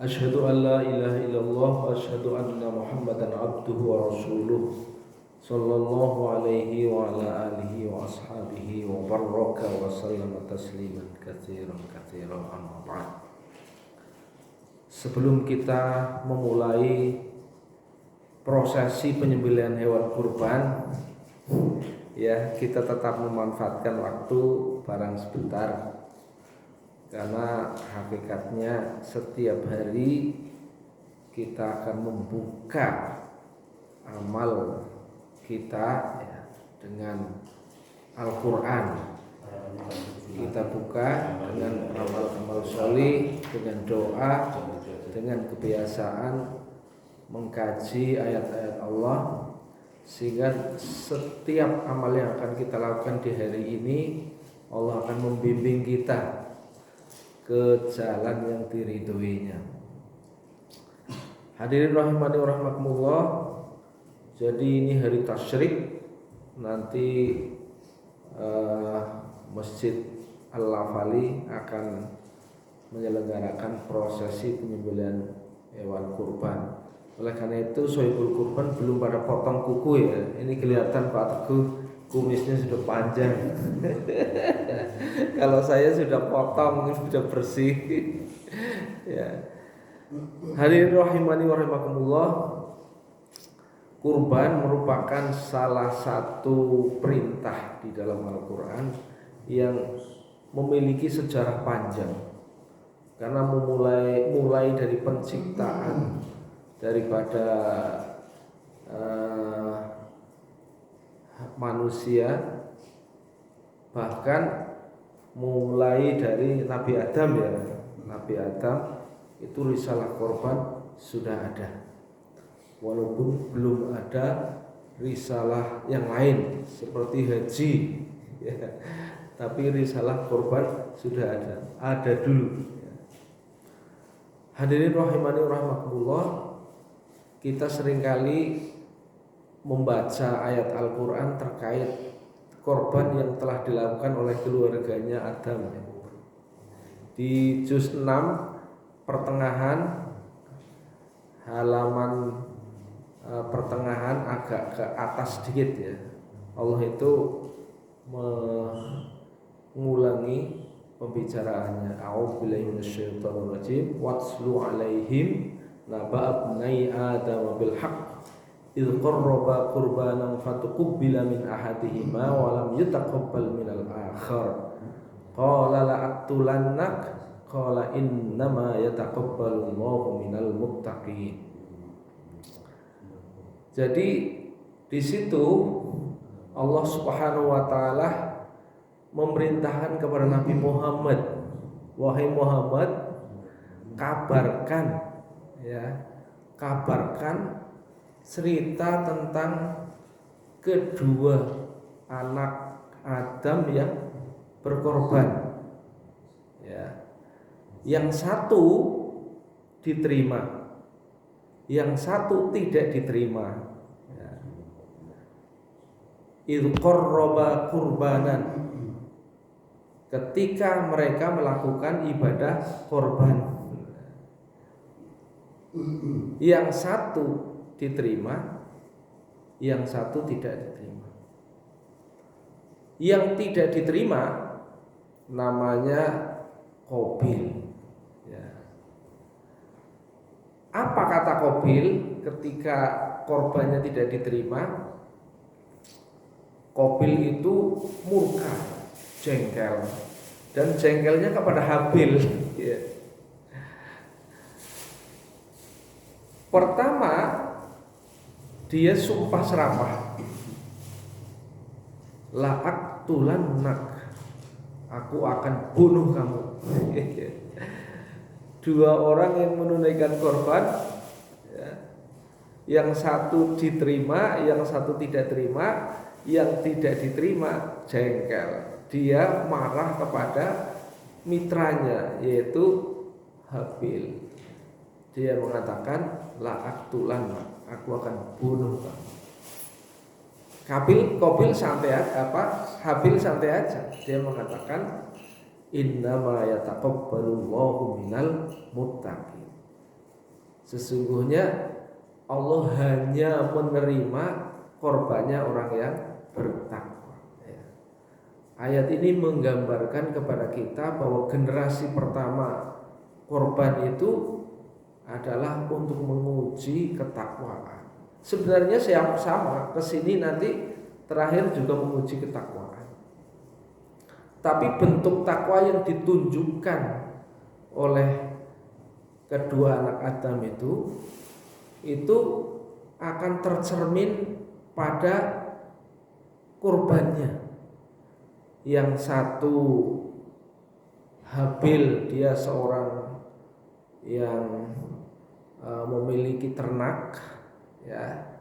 Asyhadu an la ilaha illallah wa asyhadu anna Muhammadan abduhu wa rasuluh sallallahu alaihi wa ala alihi wa ashabihi wa baraka wa sallama tasliman katsiran amma ba'd. Sebelum kita memulai prosesi penyembelihan hewan kurban, ya, kita tetap memanfaatkan waktu barang sebentar. Karena hakikatnya setiap hari kita akan membuka amal kita ya, dengan Al-Quran. Kita buka dengan amal-amal sholih, dengan doa, dengan kebiasaan mengkaji ayat-ayat Allah, sehingga setiap amal yang akan kita lakukan di hari ini Allah akan membimbing kita ke jalan yang diridhoinya. Hadirin rahimani wa rahmakumullah. Jadi ini hari tasyrik, nanti Masjid Al-Lafali akan menyelenggarakan prosesi penyembelihan hewan kurban. Oleh karena itu sohibul kurban belum pada potong kuku ya. Ini kelihatan Pak Teguh kumisnya sudah panjang. Kalau saya sudah potong, sudah bersih. Ya. Hadirin rahimani wa rahimakumullah. Kurban merupakan salah satu perintah di dalam Al-Quran yang memiliki sejarah panjang. Karena mulai dari penciptaan daripada manusia, bahkan mulai dari Nabi Adam ya. Nabi Adam itu risalah korban sudah ada, walaupun belum ada risalah yang lain seperti haji ya. Tapi risalah korban sudah ada dulu ya. Hadirin rahimani rahimakumullah, kita seringkali membaca ayat Al-Quran terkait korban yang telah dilakukan oleh keluarganya Adam. Di juz 6 pertengahan, halaman pertengahan agak ke atas sedikit ya, Allah itu mengulangi pembicaraannya. A'udzubillahi minasyaitonirrajim. Watslu 'alaihim naba'a ibnai Adam bil haqq idh qarraba qurbanan fatuqbila min ahadihima wa lam yutaqabbal minal akhar qala la'aqtulannak qala innama yataqabbalu Allahu minal muttaqin. Jadi di situ Allah Subhanahu wa taala memerintahkan kepada Nabi Muhammad, wahai Muhammad, kabarkan cerita tentang kedua anak Adam yang berkorban ya. Yang satu diterima, yang satu tidak diterima ya. Idh qarraba qurbanan, ketika mereka melakukan ibadah korban, yang satu diterima, yang satu tidak diterima. Yang tidak diterima namanya Qabil ya. Apa kata Qabil ketika korbannya tidak diterima? Qabil itu murka, jengkel, dan jengkelnya kepada Habil ya. Pertama, dia sumpah serapah, la'aqtulannak, aku akan bunuh kamu. Dua orang yang menunaikan korban ya, yang satu diterima, yang satu tidak terima. Yang tidak diterima jengkel, dia marah kepada mitranya yaitu Habil. Dia mengatakan la'aqtulannak, aku akan bunuh kamu. Qabil santai Habil santai aja. Dia mengatakan innama yataqabbalullahu minal muttaqin. Sesungguhnya Allah hanya menerima korbannya orang yang bertakwa. Ayat ini menggambarkan kepada kita bahwa generasi pertama korban itu adalah untuk menguji ketakwaan. Sebenarnya sama kesini nanti terakhir juga menguji ketakwaan. Tapi bentuk takwa yang ditunjukkan oleh kedua anak Adam itu akan tercermin pada kurbannya. Yang satu Habil, dia seorang yang memiliki ternak, ya.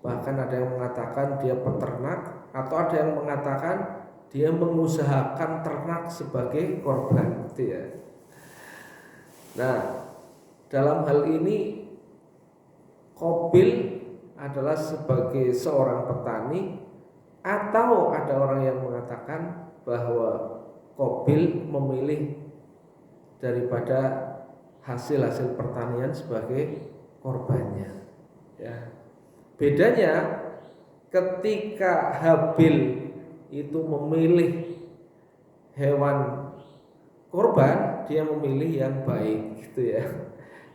Bahkan ada yang mengatakan dia peternak, atau ada yang mengatakan dia mengusahakan ternak sebagai korban, gitu ya. Nah, dalam hal ini Qabil adalah sebagai seorang petani, atau ada orang yang mengatakan bahwa Qabil memilih daripada hasil-hasil pertanian sebagai korbannya. Ya. Bedanya ketika Habil itu memilih hewan korban, dia memilih yang baik, gitu ya.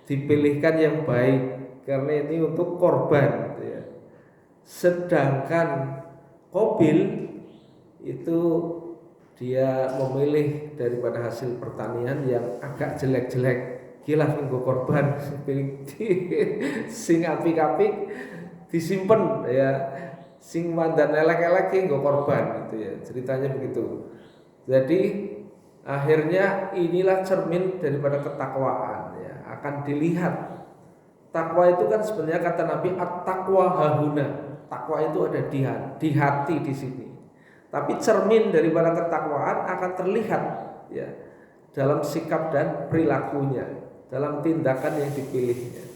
Dipilihkan yang baik karena ini untuk korban, gitu ya. Sedangkan Qabil itu dia memilih daripada hasil pertanian yang agak jelek-jelek. Gila minggu korban sing apik-apik disimpen, ya, sing mandan elek-elek nggo korban, gitu ya. Ceritanya begitu. Jadi akhirnya inilah cermin daripada ketakwaan, ya. Akan dilihat. Takwa itu kan sebenarnya kata Nabi at-taqwa hahuna. Takwa itu ada di hati di sini. Tapi cermin daripada ketakwaan akan terlihat, ya, dalam sikap dan perilakunya, dalam tindakan yang dipilihnya.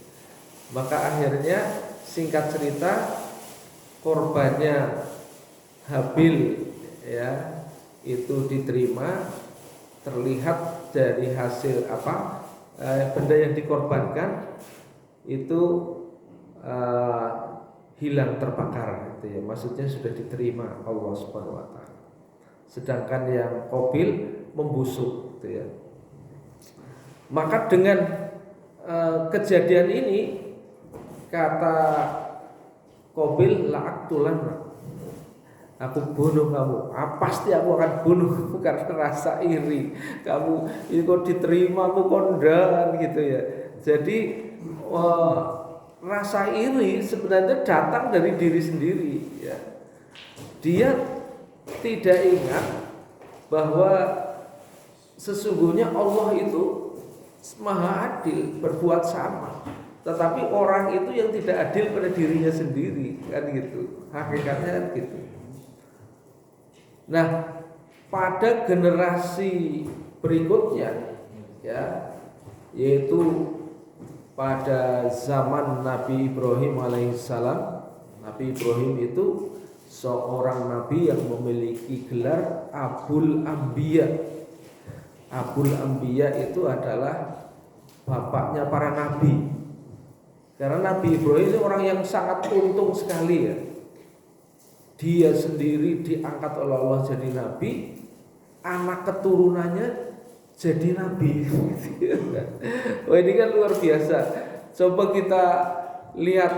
Maka akhirnya singkat cerita korbannya Habil, ya, itu diterima, terlihat dari hasil benda yang dikorbankan itu hilang terbakar, gitu ya. Maksudnya sudah diterima Allah Subhanahu wa taala. Sedangkan yang Qabil membusuk, gitu ya. Maka dengan kejadian ini kata Qabil, la'aqtulanna, aku bunuh kamu. Pasti aku akan bunuh karena rasa iri. Kamu ini kok diterima, aku kondan, gitu ya. Jadi rasa iri sebenarnya datang dari diri sendiri, ya. Dia tidak ingat bahwa sesungguhnya Allah itu maha adil, berbuat sama. Tetapi orang itu yang tidak adil pada dirinya sendiri, kan gitu. Hakikatnya kan gitu. Nah, pada generasi berikutnya, ya, yaitu pada zaman Nabi Ibrahim alaihissalam. Nabi Ibrahim itu seorang nabi yang memiliki gelar Abul Anbiya. Abul Anbiya itu adalah bapaknya para nabi. Karena Nabi Ibrahim itu orang yang sangat untung sekali, ya. Dia sendiri diangkat oleh Allah jadi nabi, anak keturunannya jadi nabi. Wah, ini kan luar biasa. Coba kita lihat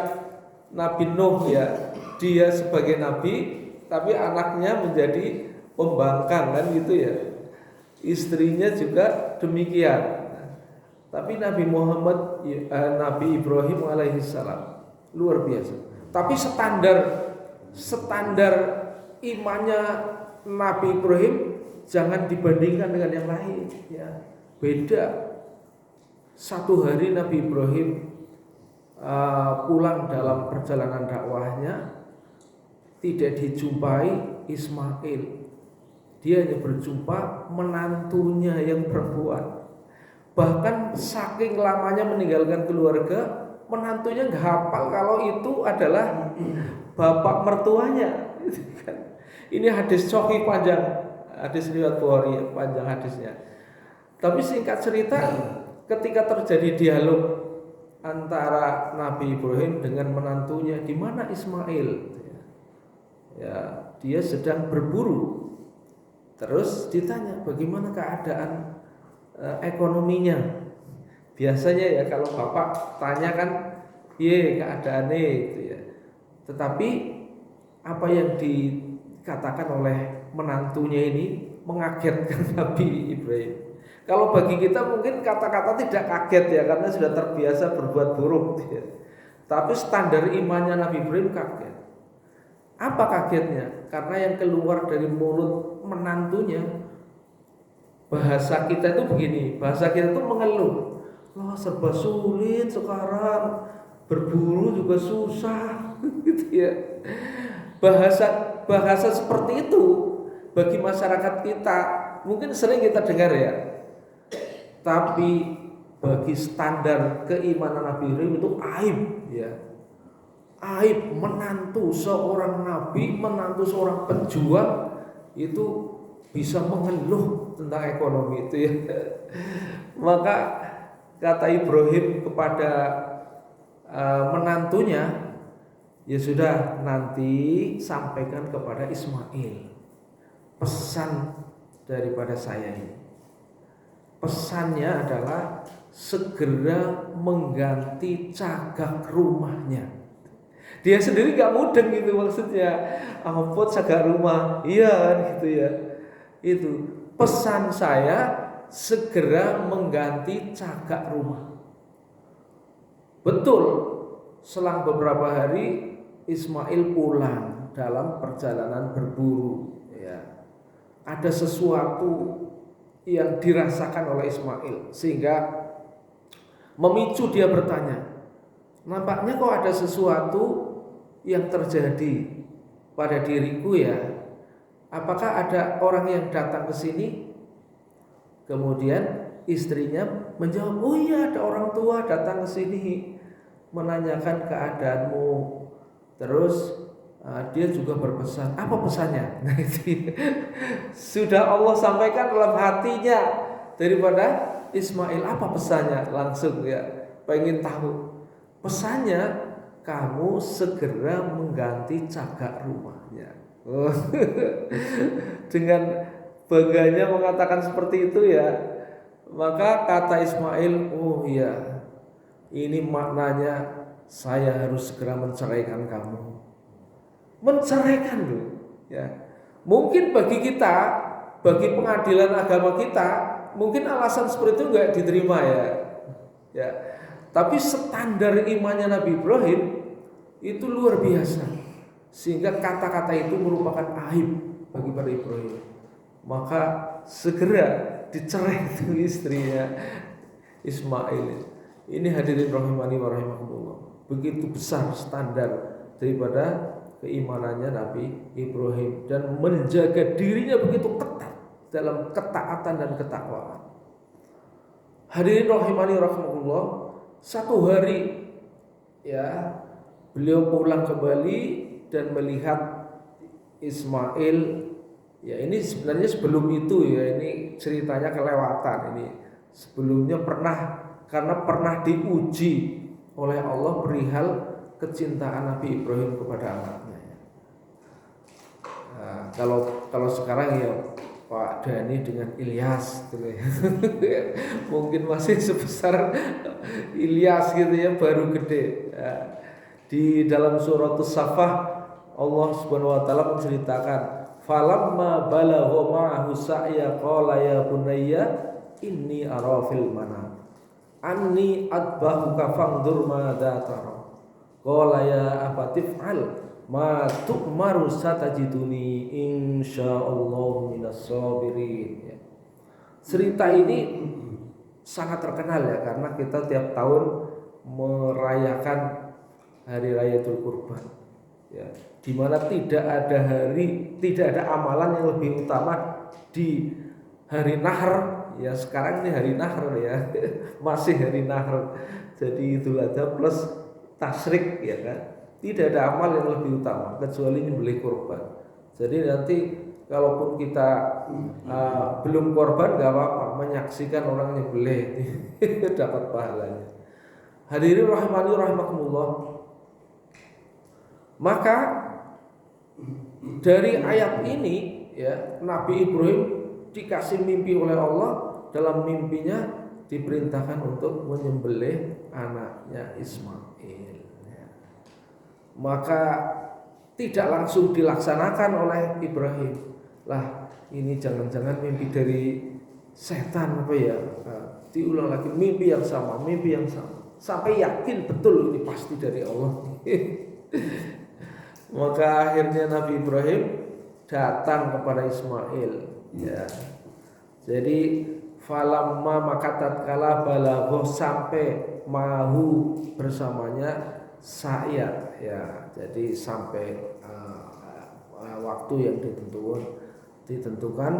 Nabi Nuh, ya. Dia sebagai nabi, tapi anaknya menjadi pembangkang, kan gitu ya. Istrinya juga demikian. Tapi Nabi Muhammad, Nabi Ibrahim alaihissalam luar biasa. Tapi standar imannya Nabi Ibrahim jangan dibandingkan dengan yang lain, ya. Beda. Satu hari Nabi Ibrahim pulang dalam perjalanan dakwahnya, tidak dijumpai Ismail. Dia hanya berjumpa menantunya yang perempuan. Bahkan saking lamanya meninggalkan keluarga, menantunya nggak hafal kalau itu adalah bapak mertuanya. Ini hadis sahih panjang, hadis riwayat Bukhari, panjang hadisnya. Tapi singkat cerita, ketika terjadi dialog antara Nabi Ibrahim dengan menantunya, di mana Ismail? Ya, dia sedang berburu. Terus ditanya bagaimana keadaan ekonominya. Biasanya ya kalau bapak tanya kan, ye keadaannya gitu ya. Tetapi apa yang dikatakan oleh menantunya ini mengagetkan Nabi Ibrahim. Kalau bagi kita mungkin kata-kata tidak kaget ya, karena sudah terbiasa berbuat buruk ya. Tapi standar imannya Nabi Ibrahim kaget. Apa kagetnya? Karena yang keluar dari mulut menantunya, bahasa kita itu begini, bahasa kita itu mengeluh. Wah, serba sulit sekarang, berburu juga susah gitu ya. Bahasa seperti itu bagi masyarakat kita mungkin sering kita dengar ya. Tapi bagi standar keimanan Nabi Ibrahim itu aib ya. Aib menantu seorang nabi, menantu seorang pejuang itu bisa mengeluh tentang ekonomi itu ya. Maka kata Ibrahim kepada menantunya, ya sudah, nanti sampaikan kepada Ismail pesan daripada saya ini. Pesannya adalah segera mengganti cagak rumahnya. Dia sendiri gak mudeng gitu maksudnya. Ampun cagak rumah, iya gitu ya. Itu pesan saya, segera mengganti cagak rumah. Betul, selang beberapa hari Ismail pulang dalam perjalanan berburu ya. Ada sesuatu yang dirasakan oleh Ismail sehingga memicu dia bertanya, nampaknya kok ada sesuatu yang terjadi pada diriku ya. Apakah ada orang yang datang ke sini? Kemudian istrinya menjawab, oh iya, ada orang tua datang ke sini menanyakan keadaanmu. Terus dia juga berpesan. Apa pesannya? Nah, itu sudah Allah sampaikan dalam hatinya daripada Ismail. Apa pesannya? Langsung ya pengen tahu. Pesannya, kamu segera mengganti cagak rumahnya. Dengan bangganya mengatakan seperti itu ya. Maka kata Ismail, oh iya, ini maknanya saya harus segera menceraikan kamu. Menceraikan loh ya. Mungkin bagi kita, bagi pengadilan agama kita, mungkin alasan seperti itu enggak diterima ya. Tapi standar imannya Nabi Ibrahim itu luar biasa, sehingga kata-kata itu merupakan aib bagi para Ibrahim. Maka segera dicerai itu istrinya Ismail. Ini hadirin rahimani wa rahimakumullah. Begitu besar standar daripada keimanannya Nabi Ibrahim dan menjaga dirinya begitu ketat dalam ketaatan dan ketakwaan. Hadirin rahimani rahimakumullah, satu hari ya beliau pulang kembali dan melihat Ismail. Ya ini sebenarnya sebelum itu ya, ini ceritanya kelewatan. Ini sebelumnya karena pernah diuji oleh Allah perihal kecintaan Nabi Ibrahim kepada anaknya. Nah, kalau sekarang ya Pak Dhani dengan Ilyas gitu ya. Mungkin masih sebesar Ilyas gitu ya, baru gede. Ya, di dalam surat As-Saffah Allah Subhanahu wa taala menceritakan, falamma balagha ma'ahu sa'ya qala ya bunayya inni ara fil manam anni adbahuka fangdur madza tara. Qala ya abatif'al ma tu'maru satajiduni insyaallah minas sabirin. Cerita ini sangat terkenal ya, karena kita tiap tahun merayakan hari raya Idul Kurban. Ya, di mana tidak ada amalan yang lebih utama di hari Nahr. Ya sekarang ini hari Nahr ya, masih hari Nahr. Jadi Idul Adha plus tasyrik ya kan. Tidak ada amal yang lebih utama kecuali nyembelih kurban. Jadi nanti kalaupun kita belum korban gak apa-apa, menyaksikan orang nyembelih dapat pahalanya. Hadirin rahimani rahimakumullah. Maka dari ayat ini ya, Nabi Ibrahim dikasih mimpi oleh Allah. Dalam mimpinya diperintahkan untuk menyembelih anaknya Ismail ya. Maka tidak langsung dilaksanakan oleh Ibrahim. Lah, ini jangan-jangan mimpi dari setan apa ya? Nah, diulang lagi mimpi yang sama sampai yakin betul ini pasti dari Allah. Maka akhirnya Nabi Ibrahim datang kepada Ismail ya. Jadi falamma maka tatkala balagho sampai mahu bersamanya saya ya. Jadi sampai waktu yang ditentukan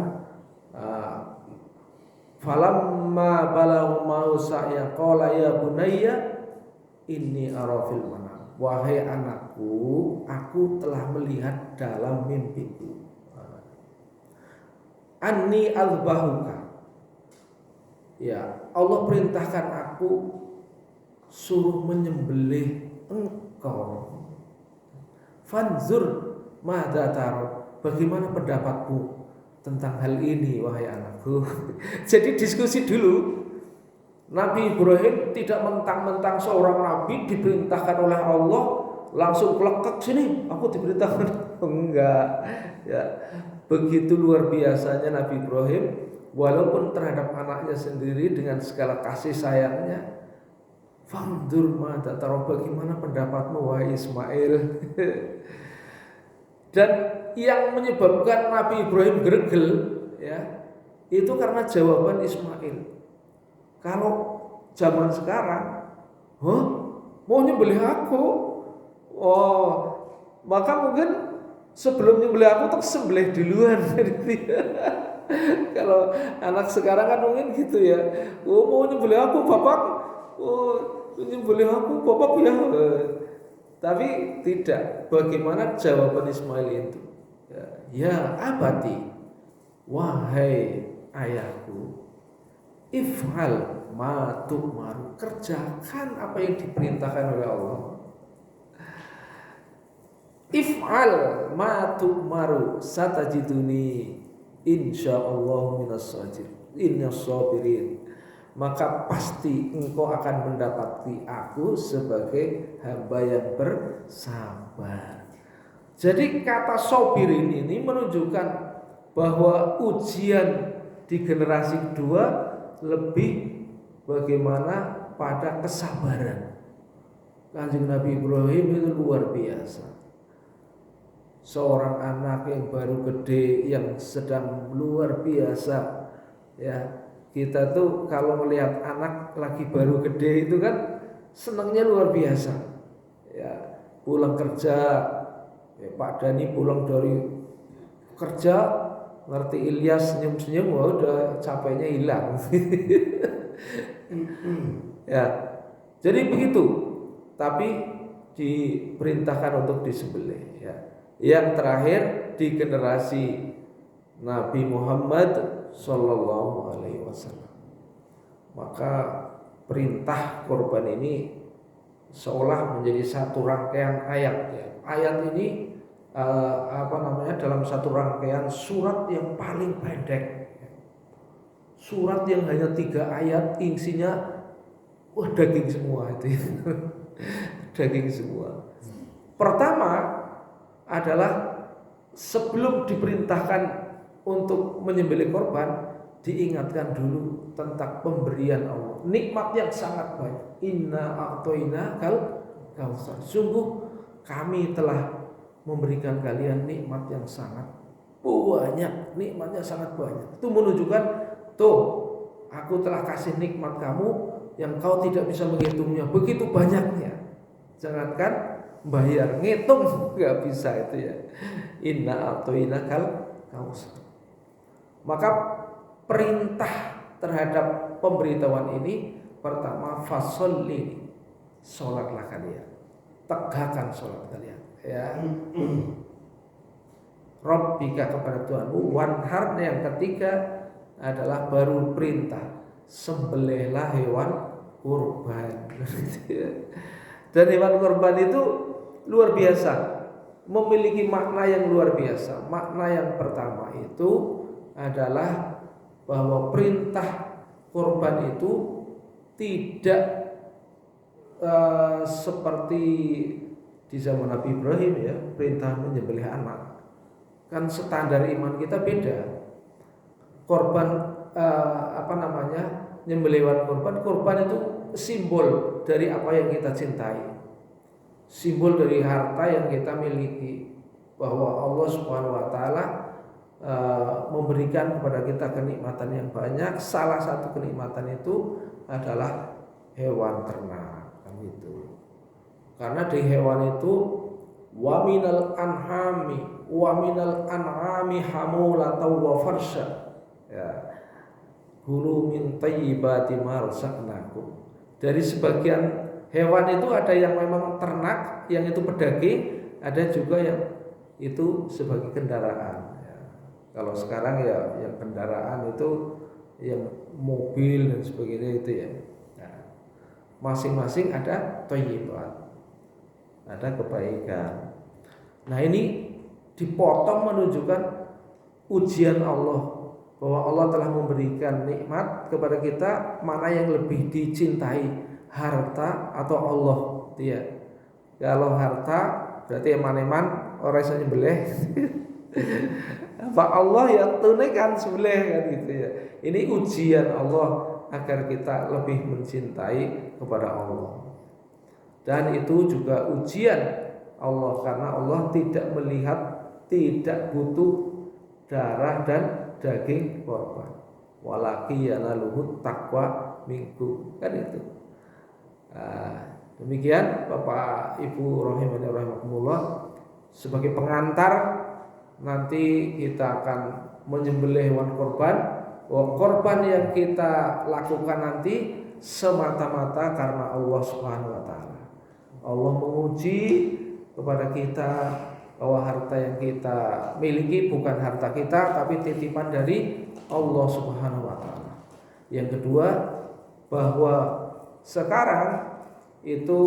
falamma balagho mahu saya qala ya bunayya inni ara fil manam. Wahai anakku, aku telah melihat dalam mimpiku. Anni albahuka. Ya, Allah perintahkan aku suruh menyembelih engkau. Fanzur madza tara. Bagaimana pendapatmu tentang hal ini wahai anakku? Jadi diskusi dulu. Nabi Ibrahim tidak mentang-mentang seorang nabi diperintahkan oleh Allah langsung plekek sini aku diperintahkan. Enggak ya. Begitu luar biasanya Nabi Ibrahim, walaupun terhadap anaknya sendiri dengan segala kasih sayangnya. Fandur madza tara, bagaimana pendapatmu wahai Ismail? Dan yang menyebabkan Nabi Ibrahim greget ya, itu karena jawaban Ismail. Kalau zaman sekarang, mau nyembelih aku? Oh, maka mungkin sebelum nyembelih aku tak sembelih duluan. Kalau anak sekarang kan mungkin gitu ya. Oh, mau nyembelih aku, bapak. Oh, nyembelih aku, bapak ya. Tapi tidak. Bagaimana jawaban Ismail itu? Ya abati, wahai ayahku, if'al ma tu'maru, kerjakan apa yang diperintahkan oleh Allah. If'al ma tu'maru satajiduni insyaallah minas sabirin. Maka pasti engkau akan mendapati aku sebagai hamba yang bersabar. Jadi kata sabirin ini menunjukkan bahwa ujian di generasi kedua lebih bagaimana pada kesabaran. Kanjeng Nabi Ibrahim itu luar biasa. Seorang anak yang baru gede, yang sedang luar biasa ya. Kita tuh kalau melihat anak lagi baru gede itu kan senangnya luar biasa ya. Pulang kerja ya, Pak Dani pulang dari kerja, ngerti Ilyas senyum-senyum, wah udah capeknya hilang. Ya, jadi begitu. Tapi diperintahkan untuk disembelih. Ya. Yang terakhir di generasi Nabi Muhammad Sallallahu Alaihi Wasallam. Maka perintah korban ini seolah menjadi satu rangkaian ayat. Ya. Ayat ini dalam satu rangkaian surat yang paling pendek. Surat yang hanya 3 ayat, isinya daging semua itu. Daging semua. Pertama adalah sebelum diperintahkan untuk menyembelih korban, diingatkan dulu tentang pemberian Allah, nikmat yang sangat banyak. Inna a'toina kal kautsar. Sungguh kami telah memberikan kalian nikmat yang sangat banyak, nikmatnya sangat banyak. Itu menunjukkan tuh, aku telah kasih nikmat kamu yang kau tidak bisa menghitungnya, begitu banyaknya. Jangankan bayar, ngitung nggak bisa itu ya. Inna a'toina kal kautsar. Maka perintah terhadap pemberitahuan ini pertama, fasolli, sholatlah kalian, tegakkan sholat kalian ya. Rabbika, kepada Tuhanmu, wanhar, yang ketiga adalah baru perintah, sembelihlah hewan kurban. Dan hewan kurban itu luar biasa, memiliki makna yang luar biasa. Makna yang pertama itu adalah bahwa perintah kurban itu tidak seperti di zaman Nabi Ibrahim ya, perintah menyembelih anak. Kan standar iman kita beda. Korban nyembelih hewan kurban itu simbol dari apa yang kita cintai, simbol dari harta yang kita miliki, bahwa Allah Subhanahu wa taala memberikan kepada kita kenikmatan yang banyak. Salah satu kenikmatan itu adalah hewan ternak, kan gitu. Karena di hewan itu wa minal an'ami hamulatan wa farsha, ya, kulu min thayyibati ma razaqnakum. Dari sebagian hewan itu ada yang memang ternak, yang itu pedaging, ada juga yang itu sebagai kendaraan. Ya. Kalau sekarang ya yang kendaraan itu yang mobil dan sebagainya itu ya. Nah, masing-masing ada thayyibat, ada kebaikan. Nah ini dipotong menunjukkan ujian Allah, bahwa Allah telah memberikan nikmat kepada kita, mana yang lebih dicintai, harta atau Allah. Ya. Kalau harta berarti eman-eman orang yang nyembelih. Apa Allah yang tunaikan sembelih kan gitu ya. Ini ujian Allah agar kita lebih mencintai kepada Allah. Dan itu juga ujian Allah, karena Allah tidak melihat, tidak butuh darah dan daging korban. Walaki yanaluhut taqwa minkum, kan itu. Demikian Bapak Ibu rahimani rahimakumullah, sebagai pengantar nanti kita akan menyembelih hewan korban. Korban yang kita lakukan nanti semata-mata karena Allah Subhanahu wa taala. Allah menguji kepada kita bahwa harta yang kita miliki bukan harta kita, tapi titipan dari Allah Subhanahu wa taala. Yang kedua, bahwa sekarang itu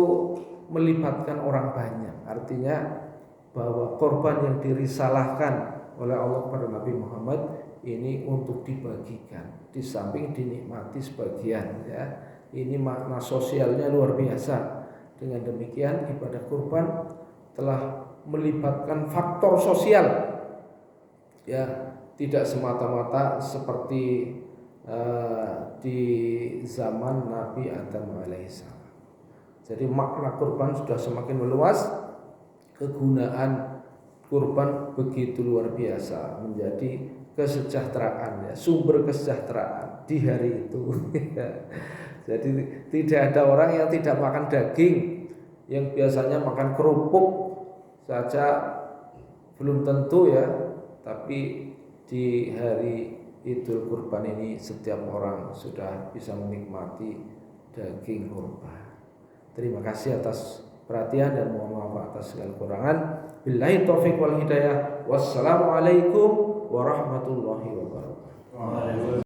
melibatkan orang banyak. Artinya bahwa korban yang dirisalahkan oleh Allah kepada Nabi Muhammad ini untuk dibagikan, di samping dinikmati sebagian, ya. Ini makna sosialnya luar biasa. Dengan demikian ibadah kurban telah melibatkan faktor sosial, ya, tidak semata-mata seperti di zaman Nabi Adam alaihissalam. Jadi makna kurban sudah semakin meluas, kegunaan kurban begitu luar biasa, menjadi kesejahteraan, ya, sumber kesejahteraan di hari itu. Jadi tidak ada orang yang tidak makan daging, yang biasanya makan kerupuk saja belum tentu ya, tapi di hari Idul Kurban ini setiap orang sudah bisa menikmati daging kurban. Terima kasih atas perhatian dan mohon maaf atas segala kekurangan. Billahi taufiq wal hidayah. Wassalamualaikum warahmatullahi wabarakatuh.